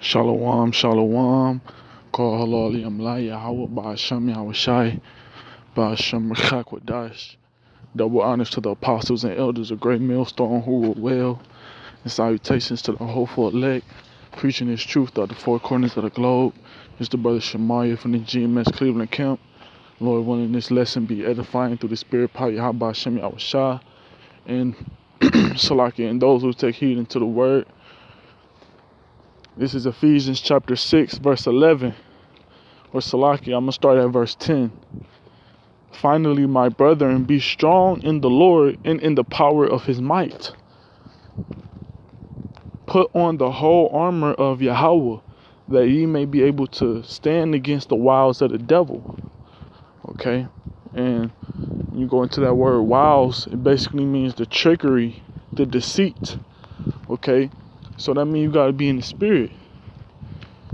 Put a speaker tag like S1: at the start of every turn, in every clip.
S1: Shalom, shalom. Call halal yamla Yahweh Ba'asham Yahushai Ba'asham Rakakwadash. Double honors to the apostles and elders of Great Millstone who were well, and salutations to the hopeful elect, preaching his truth throughout the four corners of the globe. It's the brother Shemaiah from the GMS Cleveland camp. Lord, willing this lesson be edifying through the spirit power Yahweh Ba'asham Yahushai and Salaki and those who take heed into the word. This is Ephesians chapter 6, verse 11. Or Salaki, I'm going to start at verse 10. Finally, my brethren, be strong in the Lord and in the power of his might. Put on the whole armor of Yahweh, that ye may be able to stand against the wiles of the devil. Okay? And you go into that word wiles, it basically means the trickery, the deceit. Okay? So that means you got to be in the spirit.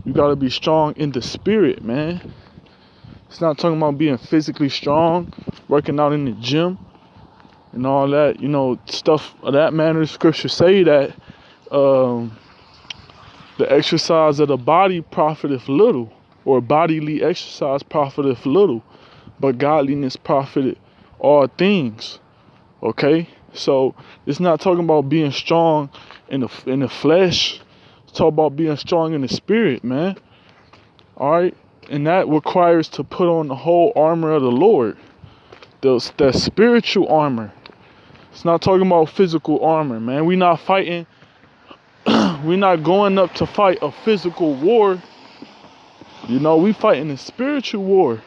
S1: You got to be strong in the spirit, man. It's not talking about being physically strong, working out in the gym, and all that, stuff of that manner. Scripture say that the exercise of the body profiteth little, or bodily exercise profiteth little, but godliness profiteth all things. Okay? So it's not talking about being strong in the flesh. It's talking about being strong in the spirit, man. All right? And that requires to put on the whole armor of the Lord. The spiritual armor. It's not talking about physical armor, man. We're not fighting. We're not going up to fight a physical war. We fighting a spiritual war.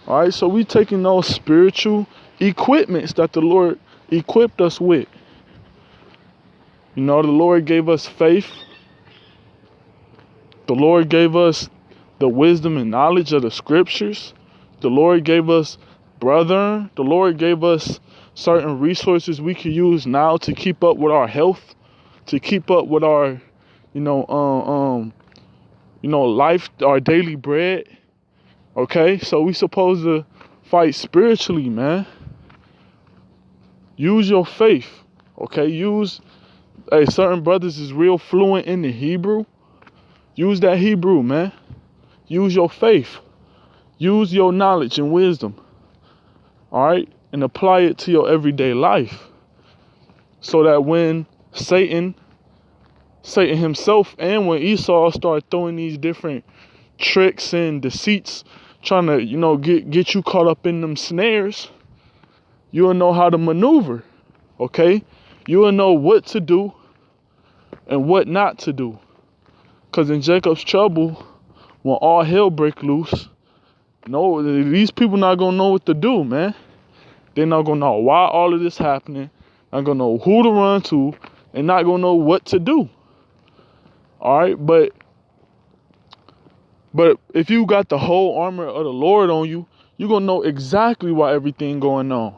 S1: All right, so we taking those spiritual equipments that the Lord equipped us with. The Lord gave us faith. The Lord gave us the wisdom and knowledge of the scriptures. The Lord gave us brethren. The Lord gave us certain resources we can use now to keep up with our health, to keep up with our, life, our daily bread. Okay, so we supposed to fight spiritually, man. Use your faith. Okay, certain brothers is real fluent in the Hebrew. Use that Hebrew, man. Use your faith. Use your knowledge and wisdom. All right? And apply it to your everyday life. So that when Satan himself and when Esau start throwing these different tricks and deceits, trying to, get you caught up in them snares, you'll know how to maneuver. Okay? You'll know what to do and what not to do. Because in Jacob's trouble, when all hell break loose, these people not going to know what to do, man. They're not going to know why all of this happening, not going to know who to run to, and not going to know what to do. All right, but if you got the whole armor of the Lord on you, you're going to know exactly why everything going on.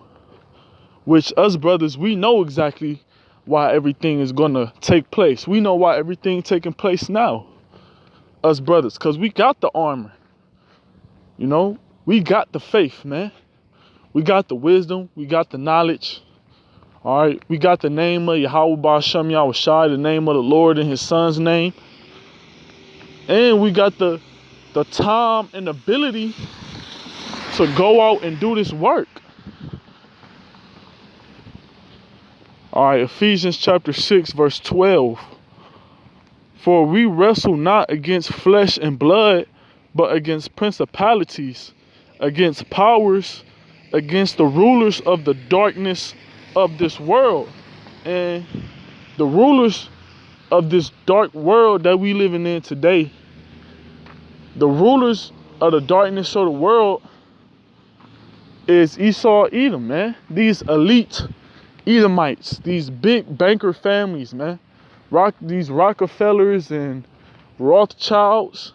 S1: Which us brothers, we know exactly why everything is going to take place. We know why everything taking place now. Us brothers, because we got the armor. We got the faith, man. We got the wisdom. We got the knowledge. All right. We got the name of Yahweh Ba'asham Yahushai, the name of the Lord in his son's name. And we got the time and ability to go out and do this work. All right. Ephesians chapter 6, verse 12. For we wrestle not against flesh and blood, but against principalities, against powers, against the rulers of the darkness of this world. And the rulers of this dark world that we living in today, the rulers of the darkness of the world is Esau, Edom, man. These elite Edomites, these big banker families, man. These Rockefellers and Rothschilds,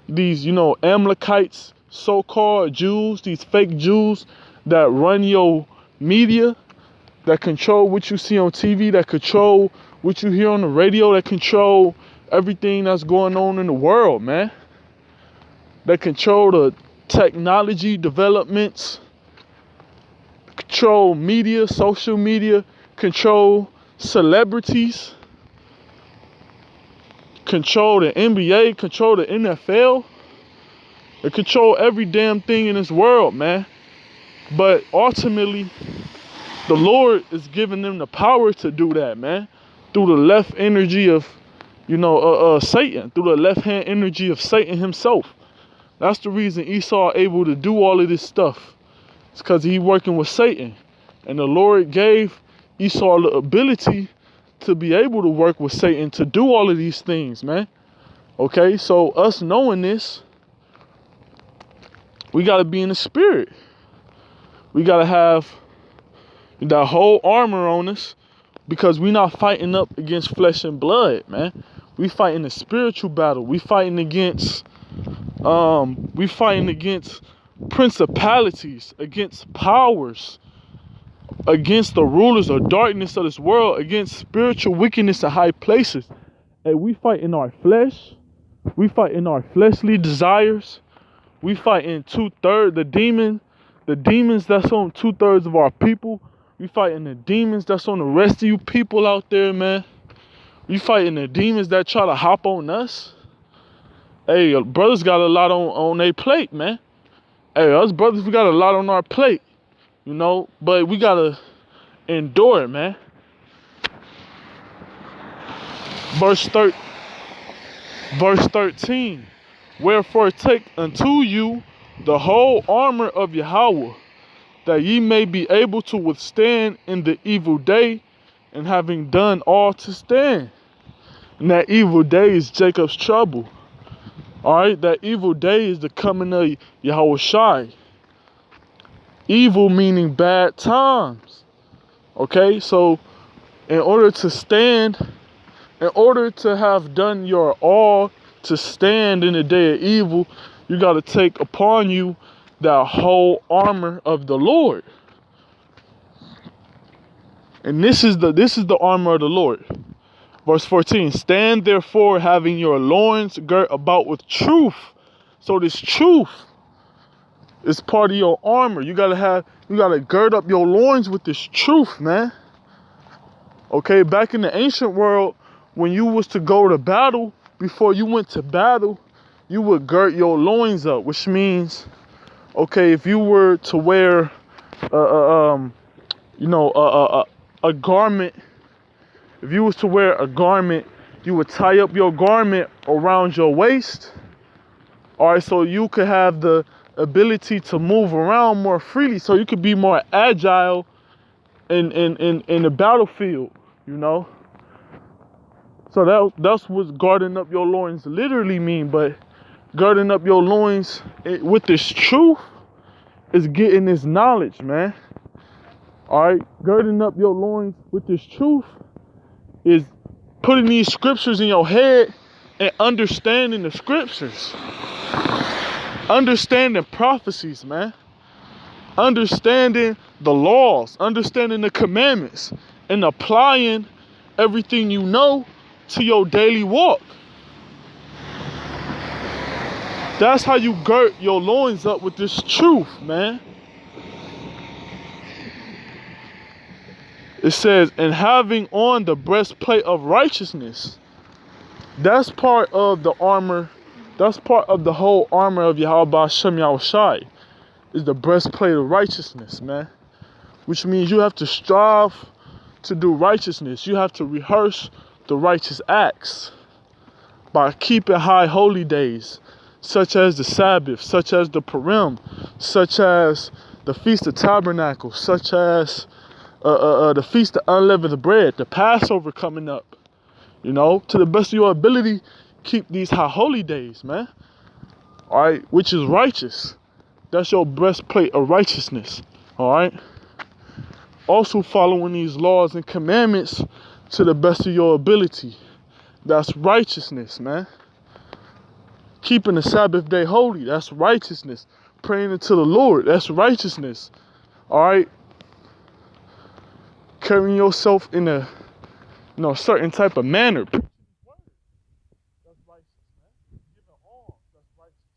S1: these, Amalekites, so-called Jews, these fake Jews that run your media, that control what you see on TV, that control what you hear on the radio, that control everything that's going on in the world, man. That control the technology developments, control media, social media, control celebrities. control the NBA, control the NFL. They control every damn thing in this world, man. But ultimately, the Lord is giving them the power to do that, man. Through the left energy of, Satan. Through the left hand energy of Satan himself. That's the reason Esau able to do all of this stuff. It's because he working with Satan. And the Lord gave Esau the ability to be able to work with Satan to do all of these things, man. Okay, so us knowing this, we got to be in the spirit. We got to have that whole armor on us because we not fighting up against flesh and blood, man. We fighting a spiritual battle. We fighting against principalities, against powers, against the rulers of darkness of this world, against spiritual wickedness in high places. And we fight in our flesh. We fight in our fleshly desires. We fight in the demons that's on 2/3 of our people. We fighting the demons that's on the rest of you people out there, man. We fighting the demons that try to hop on us. Hey, brothers got a lot on their plate, man. Hey, us brothers, we got a lot on our plate, but we gotta endure it, man. Verse 13. Wherefore take unto you the whole armor of Yahweh, that ye may be able to withstand in the evil day, and having done all to stand. And that evil day is Jacob's trouble. Alright, that evil day is the coming of Yahweh Shai. Evil meaning bad times. Okay, so in order to stand, in order to have done your all to stand in the day of evil, you got to take upon you that whole armor of the Lord. And this is the armor of the Lord. Verse 14, stand therefore having your loins girt about with truth. So this truth is part of your armor. You gotta gird up your loins with this truth, man. Okay, back in the ancient world, when you was to go to battle, before you went to battle, you would gird your loins up, which means, okay, if you were to wear a garment, if you was to wear a garment, you would tie up your garment around your waist. All right, so you could have the ability to move around more freely, so you could be more agile in the battlefield, So that's what guarding up your loins literally mean. But girding up your loins with this truth is getting this knowledge, man. All right, girding up your loins with this truth is putting these scriptures in your head and understanding the scriptures. Understanding prophecies, man. Understanding the laws, understanding the commandments, and applying everything you know to your daily walk. That's how you gird your loins up with this truth, man. It says, and having on the breastplate of righteousness. That's part of the armor. That's part of the whole armor of Yahweh Shem Yahushai. Is the breastplate of righteousness, man. Which means you have to strive to do righteousness. You have to rehearse the righteous acts by keeping high holy days, such as the Sabbath, such as the Purim, such as the Feast of Tabernacles, such as the Feast of Unleavened Bread, the Passover coming up. To the best of your ability, keep these high holy days, man. All right, which is righteous. That's your breastplate of righteousness. All right. Also following these laws and commandments to the best of your ability. That's righteousness, man. Keeping the Sabbath day holy. That's righteousness. Praying unto the Lord. That's righteousness. All right. Carrying yourself in a certain type of manner. That's righteous, man. Giving alms. That's righteous.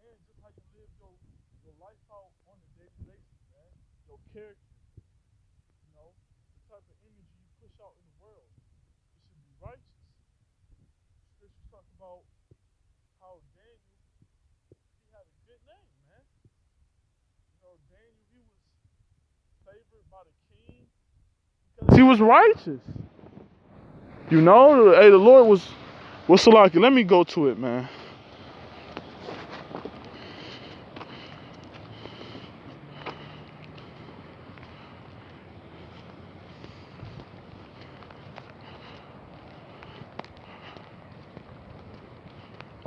S1: And just how you live your life out on a daily basis, man. Your character. The type of energy you push out in the world. It should be righteous. by the king because he was righteous. You know, hey, the Lord was so like, let me go to it, man.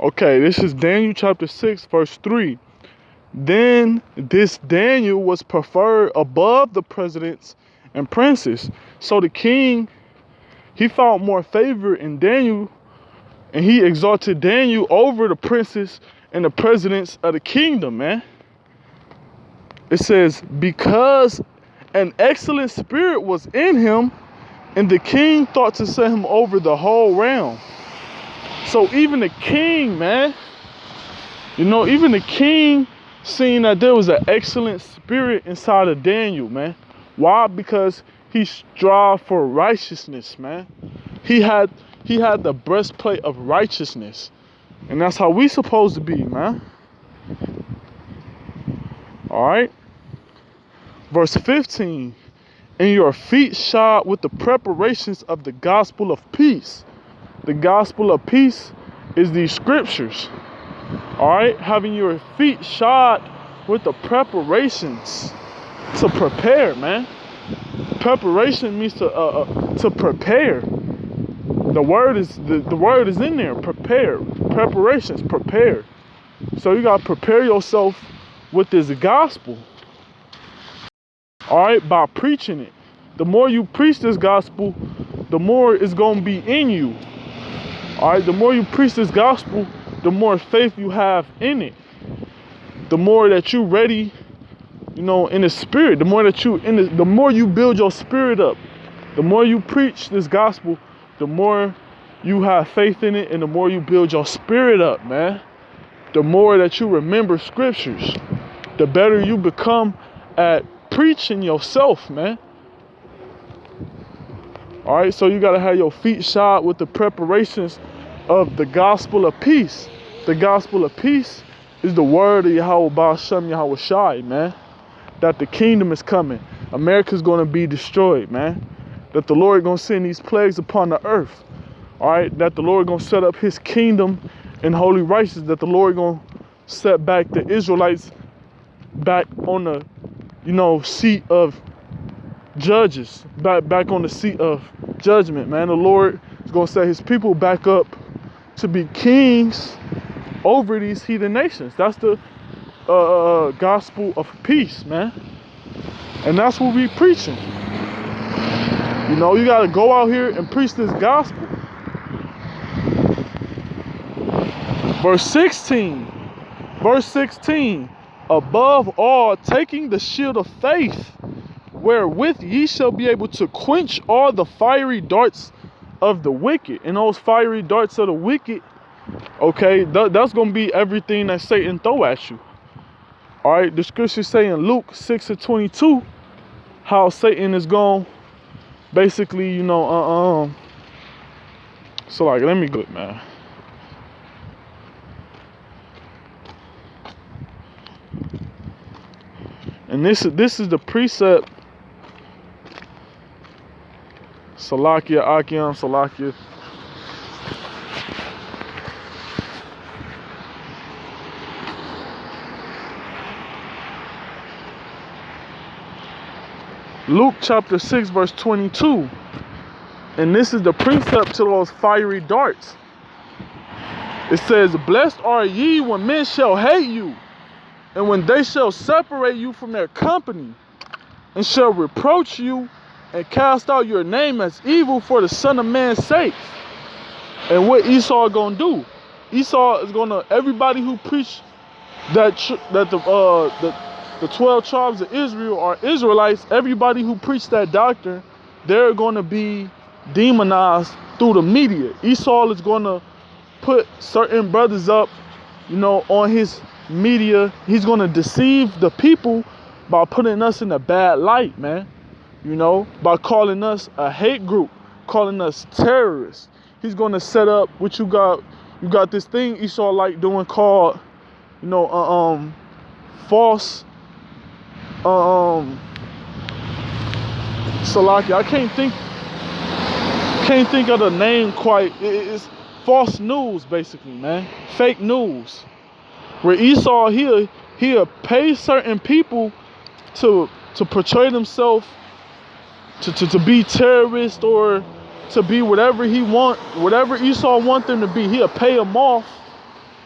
S1: Okay, this is Daniel chapter 6, verse 3. Then this Daniel was preferred above the presidents and princes. So the king, he found more favor in Daniel, and he exalted Daniel over the princes and the presidents of the kingdom, man. It says, because an excellent spirit was in him, and the king thought to set him over the whole realm. So even the king, man, you know, even the king seen that there was an excellent spirit inside of Daniel, man. Why? Because he strived for righteousness, man. He had the breastplate of righteousness. And that's how we supposed to be, man. All right. Verse 15. And your feet shod with the preparations of the gospel of peace. The gospel of peace is these scriptures. All right, having your feet shod with the preparations to prepare, man. Preparation means to prepare. The word is in there. Prepare. Preparations. Prepare. So you gotta prepare yourself with this gospel. All right, by preaching it. The more you preach this gospel, the more it's gonna be in you. All right, the more you preach this gospel, the more faith you have in it. The more that you ready, you know, in the spirit. The more that the more you build your spirit up. The more you preach this gospel, the more you have faith in it, and the more you build your spirit up, man. The more that you remember scriptures, the better you become at preaching yourself, man. All right, so you gotta have your feet shod with the preparations of the gospel of peace. The gospel of peace is the word of Yahweh Ba'ashem Yahweh Shai, man. That the kingdom is coming. America's gonna be destroyed, man. That the Lord gonna send these plagues upon the earth. All right, that the Lord gonna set up his kingdom in holy righteousness. That the Lord gonna set back the Israelites back on the, you know, seat of judges, back on the seat of judgment, man. The Lord is gonna set his people back up to be kings over these heathen nations. That's the gospel of peace, man. And that's what we preaching. You know, you gotta go out here and preach this gospel. Verse 16. Verse 16. Above all, taking the shield of faith, wherewith ye shall be able to quench all the fiery darts of the wicked. And those fiery darts of the wicked, okay, that's going to be everything that Satan throw at you. All right, the scriptures say in Luke 6:22, how Satan is going, basically, you know, so like, let me go, man. And this is the precept. Salakia, Akiam, Salakia. Luke chapter 6, verse 22. And this is the precept to those fiery darts. It says, blessed are ye when men shall hate you, and when they shall separate you from their company, and shall reproach you, and cast out your name as evil for the Son of Man's sake. And what Esau gonna do? Esau is gonna, everybody who preach that the 12 tribes of Israel are Israelites, everybody who preach that doctrine, they're gonna be demonized through the media. Esau is gonna put certain brothers up, you know, on his media. He's gonna deceive the people by putting us in a bad light, man. You know, by calling us a hate group, calling us terrorists. He's gonna set up what you got this thing Esau like doing called, you know, false Salaki, I can't think of the name quite. It's false news, basically, man. Fake news. Where Esau he'll pay certain people to portray themselves to be terrorists or to be whatever whatever Esau want them to be. He'll pay them off,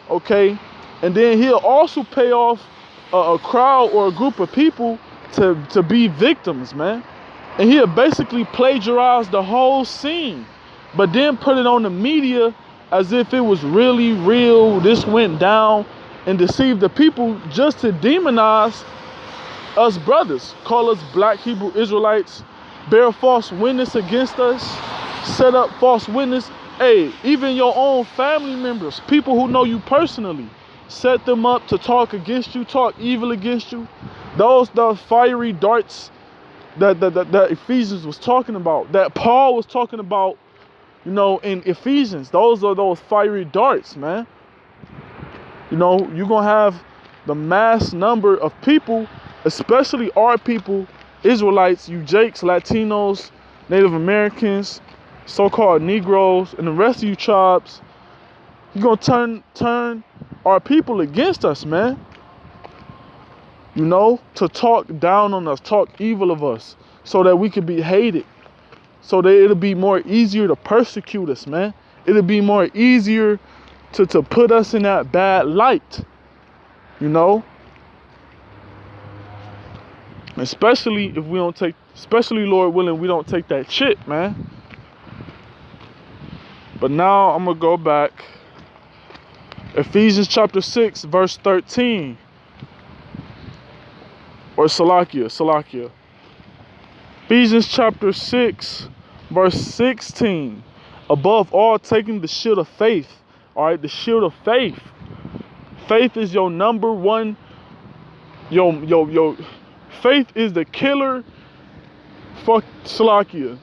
S1: okay, and then he'll also pay off a crowd or a group of people to be victims, man. And he'll basically plagiarize the whole scene, but then put it on the media as if it was really real. This went down, and deceive the people just to demonize us brothers, call us black Hebrew Israelites, bear false witness against us, set up false witness. Hey, even your own family members, people who know you personally, set them up to talk against you, talk evil against you. Those the fiery darts that Ephesians was talking about, that Paul was talking about, you know, in Ephesians. Those are those fiery darts, man. You know, you're going to have the mass number of people, especially our people, Israelites, you Jakes, Latinos, Native Americans, so-called Negroes, and the rest of you tribes. You're going to turn our people against us, man. You know, to talk down on us, talk evil of us, so that we could be hated, so that it'll be more easier to persecute us, man. It'll be more easier to put us in that bad light, you know. Especially if we don't take, especially Lord willing, we don't take that shit, man. But now I'm gonna go back. Ephesians chapter 6, verse 13. Or Salakia. Ephesians chapter 6, verse 16. Above all, taking the shield of faith. All right, the shield of faith. Faith is your number one. Faith is the killer. Fuck Salakia.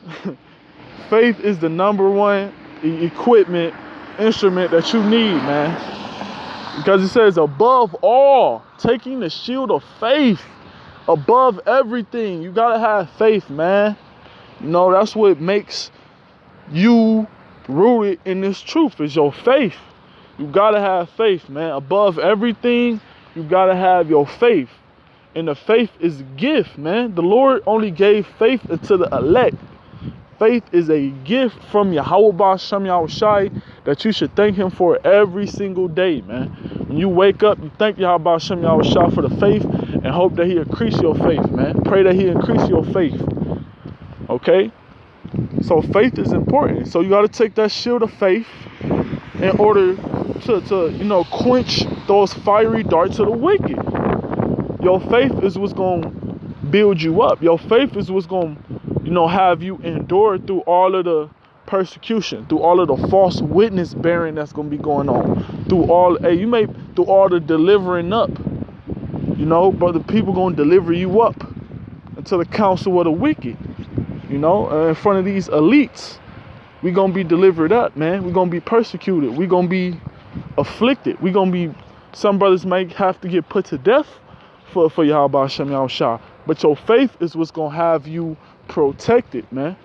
S1: Faith is the number one instrument that you need, man. Because it says above all, taking the shield of faith. Above everything, you gotta have faith, man. You know, that's what makes you rooted in this truth, is your faith. You gotta have faith, man. Above everything, you gotta have your faith. And the faith is a gift, man. The Lord only gave faith to the elect. Faith is a gift from Yahweh B'Shem Yahushai that you should thank him for every single day, man. When you wake up, you thank Yahweh B'Shem Yahushai for the faith and hope that he increase your faith, man. Pray that he increase your faith. Okay? So faith is important. So you got to take that shield of faith in order to you know, quench those fiery darts of the wicked. Your faith is what's going to build you up. Your faith is what's going to, you know, have you endure through all of the persecution, through all of the false witness bearing that's going to be going on, through all the delivering up, you know, but the people going to deliver you up into the counsel of the wicked, you know, in front of these elites. We going to be delivered up, man. We going to be persecuted. We going to be afflicted. We going to be, some brothers may have to get put to death for Yahweh B'Shem Yahushua. But your faith is what's going to have you protected, man,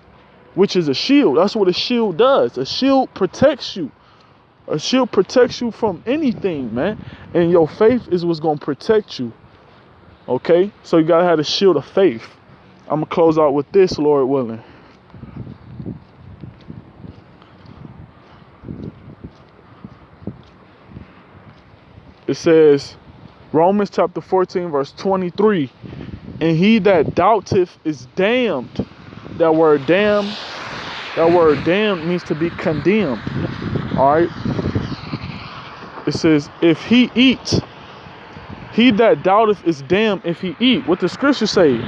S1: which is a shield. That's what a shield does. A shield protects you. A shield protects you from anything, man. And your faith is what's going to protect you. Okay? So you got to have a shield of faith. I'm going to close out with this, Lord willing. It says, Romans chapter 14, verse 23. And he that doubteth is damned. That word damned means to be condemned. All right. It says, if he eat, he that doubteth is damned if he eat. What the scripture say?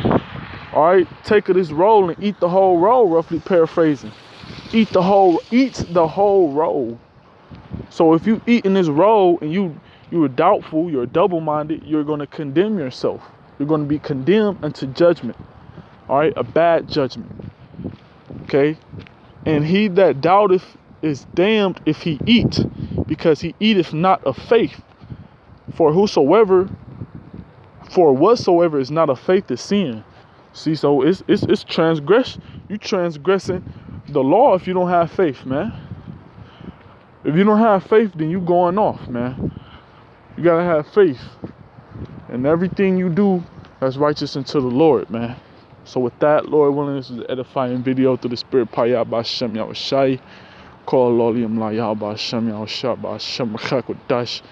S1: All right. Take of this roll and eat the whole roll, roughly paraphrasing. Eat the whole roll. So if you eat in this roll and you are doubtful, you're double-minded, you're going to condemn yourself. You're going to be condemned unto judgment. All right, a bad judgment. Okay, and he that doubteth is damned if he eat, because he eateth not of faith. For whatsoever is not of faith is sin. See, so it's transgress. You transgressing the law if you don't have faith, man. If you don't have faith, then you going off, man. You gotta have faith. And everything you do that's righteous unto the Lord, man. So with that, Lord willing, this is an edifying video through the Spirit. Payah B'Shem Yahushai. Call Lolium La Yah B'Shem Yahushai B'Shem Rechakodash.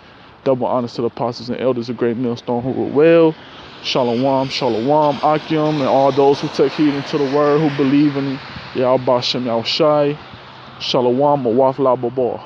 S1: Double honors to the apostles and elders of Great Millstone who were well. Shalom, Shalom, Akim, and all those who take heed into the word, who believe in Yah B'Shem Yahushai. Shalom, Mawaf La Babor.